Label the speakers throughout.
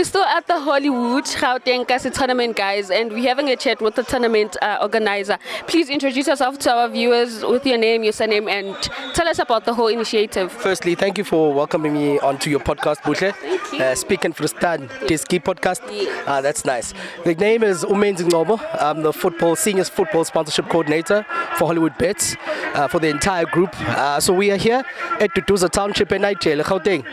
Speaker 1: we're still at the Hollywood Gauteng Kasi tournament, guys, and we're having a chat with the tournament organizer. Please introduce yourself to our viewers with your name, your surname, and tell us about the whole initiative.
Speaker 2: Firstly, thank you for welcoming me onto your podcast, Butle.
Speaker 1: Thank you.
Speaker 2: Speaking for Stan, Tiski podcast. That's nice. The name is Menzi Ngcobo. I'm the senior football sponsorship coordinator for Hollywood Bets for the entire group. So we are here at Tutuza Township in Nigeria, Gauteng.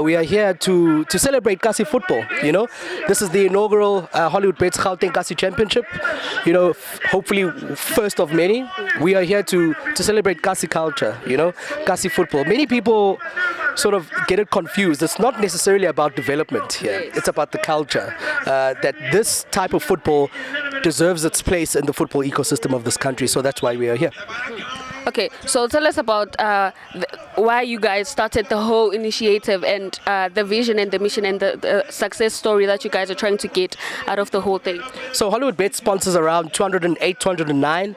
Speaker 2: We are here to celebrate Kasi football. You know, this is the inaugural Hollywood Bets Gauteng Kasi Championship. You know, hopefully first of many. We are here to celebrate Kasi culture. You know, Kasi football. Many people sort of get it confused. It's not necessarily about development here. It's about the culture. That this type of football deserves its place in the football ecosystem of this country. So that's why we are here.
Speaker 1: Okay, so tell us about why you guys started the whole initiative and the vision and the mission and the success story that you guys are trying to get out of the whole thing.
Speaker 2: So Hollywood Bet sponsors around 208, 209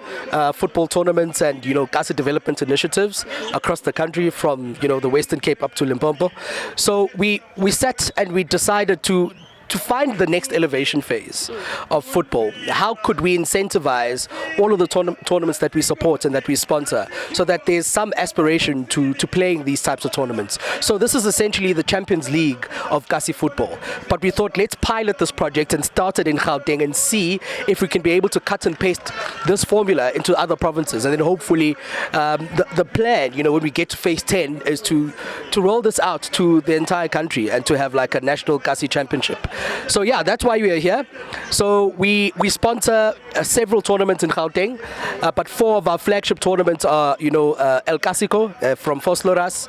Speaker 2: football tournaments and, you know, Kasi development initiatives across the country from, you know, the Western Cape up to Limpopo. So we sat and we decided to find the next elevation phase of football. How could we incentivize all of the tournaments that we support and that we sponsor so that there's some aspiration to playing these types of tournaments? So this is essentially the Champions League of Kasi football. But we thought, let's pilot this project and start it in Gauteng and see if we can be able to cut and paste this formula into other provinces. And then hopefully the plan, you know, when we get to phase 10 is to roll this out to the entire country and to have like a national Kasi championship. So yeah, that's why we are here. So we sponsor several tournaments in Gauteng, but 4 of our flagship tournaments are, you know, El Clasico from Vosloorus,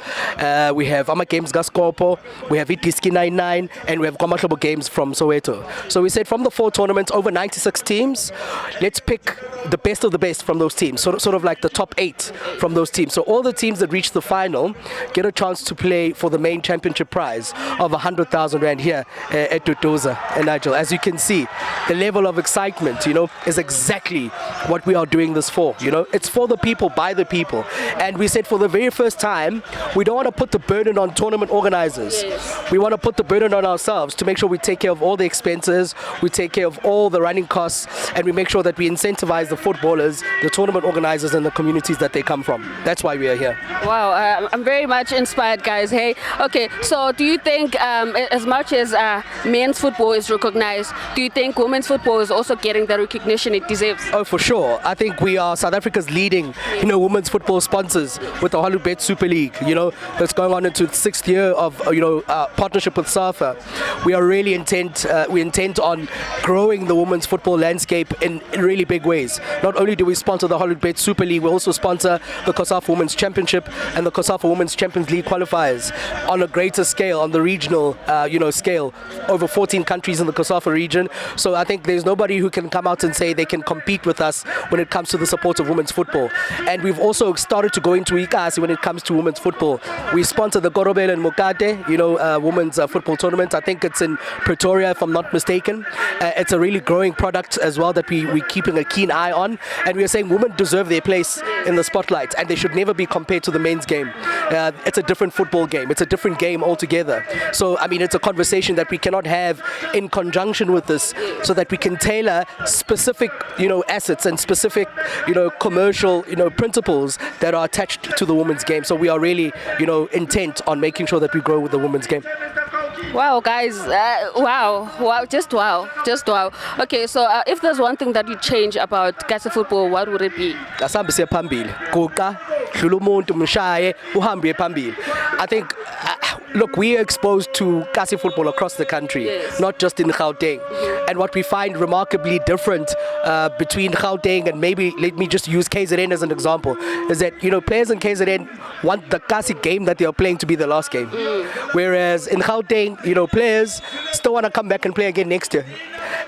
Speaker 2: we have Ama Games Gaskopo, we have Itiski 99, and we have Komahlobo Games from Soweto. So we said from the 4 tournaments, over 96 teams, let's pick the best of the best from those teams, sort of like the top 8 from those teams. So all the teams that reach the final get a chance to play for the main championship prize of 100,000 Rand here at Tutuza and Nigel. As you can see, the level of excitement, you know, is exactly what we are doing this for. You know, it's for the people, by the people. And we said for the very first time, we don't want to put the burden on tournament organizers.
Speaker 1: Yes.
Speaker 2: We want to put the burden on ourselves to make sure we take care of all the expenses, we take care of all the running costs, and we make sure that we incentivize the footballers, the tournament organizers, and the communities that they come from. That's why we are here.
Speaker 1: Wow, I'm very much inspired, guys. Hey, okay, so do you think as much as men's football is recognized, do you think women's football is also getting the recognition it deserves?
Speaker 2: Oh, for sure. I think we are South Africa's leading, you know, women's football sponsors with the Hollywood Bet Super League. You know, that's going on into the 6th year of, you know, partnership with SAFA. We are really intent on growing the women's football landscape in really big ways. Not only do we sponsor the Hollywood Bet Super League, we also sponsor the COSAFA Women's Championship and the COSAFA Women's Champions League qualifiers on a greater scale, on the regional, you know, scale, over 14 countries in the COSAFA region. So I think there's nobody who can come out and say they can compete with us when it comes to the support of women's football. And we've also started to go into Ikasi when it comes to women's football. We sponsor the Gorobel and Mokate, you know, women's football tournament. I think it's in Pretoria, if I'm not mistaken. It's a really growing product as well that we're keeping a keen eye on. And we are saying women deserve their place in the spotlight and they should never be compared to the men's game. It's a different football game. It's a different game altogether. So, I mean, it's a conversation that we cannot have in conjunction with this so that we can tailor specific, you know, assets and specific, you know, commercial, you know, principles that are attached to the women's game. So we are really, you know, intent on making sure that we grow with the women's game.
Speaker 1: Wow, guys, wow, just wow. Okay, so if there's one thing that you change about Kasi football, what would it be?
Speaker 2: Asambise phambili. Guqa, dlula umuntu mshaye, uhambe phambili. I think look, we are exposed to Kasi football across the country,
Speaker 1: yes,
Speaker 2: not just in Gauteng. And what we find remarkably different between Gauteng and maybe, let me just use KZN as an example, is that, you know, players in KZN want the Kasi game that they are playing to be the last game. Whereas in Gauteng, you know, players still want to come back and play again next year.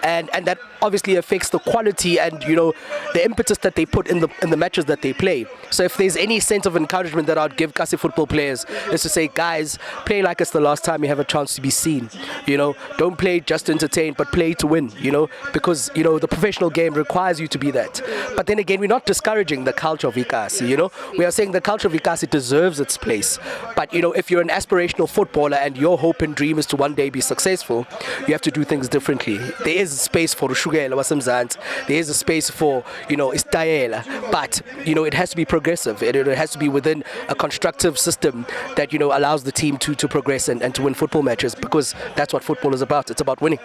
Speaker 2: and that obviously affects the quality and the impetus that they put in the matches that they play. So if there's any sense of encouragement that I'd give Kasi football players is to say, guys, play like it's the last time you have a chance to be seen. Don't play just to entertain, but play to win. Because the professional game requires you to be that. But then again, we're not discouraging the culture of Ikasi. We are saying the culture of Ikasi deserves its place. But if you're an aspirational footballer and your hope and dream is to one day be successful, you have to do things differently. There is a space for Ushugela Wasamzant. There is a space for Istayela. But it has to be progressive. It has to be within a constructive system that allows the team to progress and to win football matches, because that's what football is about. It's about winning.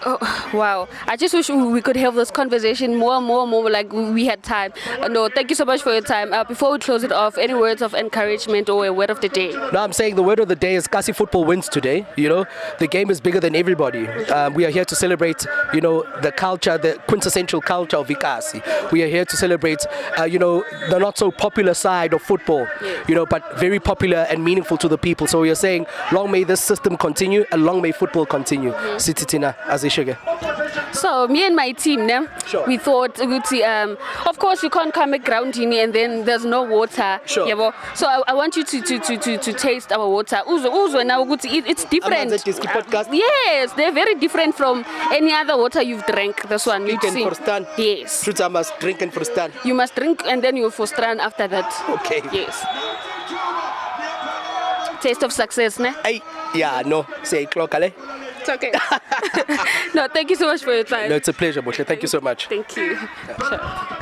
Speaker 1: Oh, wow. I just wish we could have this conversation more like we had time. No, thank you so much for your time. Before we close it off, any words of encouragement or a word of the day?
Speaker 2: No, I'm saying the word of the day is Kasi football wins today. The game is bigger than everybody. We are here to celebrate, the culture, the quintessential culture of Ikasi. We are here to celebrate, the not so popular side of football, but very popular and meaningful to the people. So we are saying, long may this system continue and long may football continue. Sititina, as
Speaker 1: So me and my team,
Speaker 2: Sure.
Speaker 1: we thought, of course you can't come at ground and then there's no water.
Speaker 2: Sure.
Speaker 1: Yabo. So I want you to taste our water. Uzo now it's different. Yes, they're very different from any other water you've drank. This one. Yes.
Speaker 2: I must drink and for stand.
Speaker 1: You must drink and then you for stand after that.
Speaker 2: Okay.
Speaker 1: Yes. Taste of success, ne?
Speaker 2: Hey, yeah, no, say clock, ale.
Speaker 1: It's okay. No, thank you so much for your time.
Speaker 2: No, it's a pleasure, Moshe. Thank you so much.
Speaker 1: Thank you. Sure.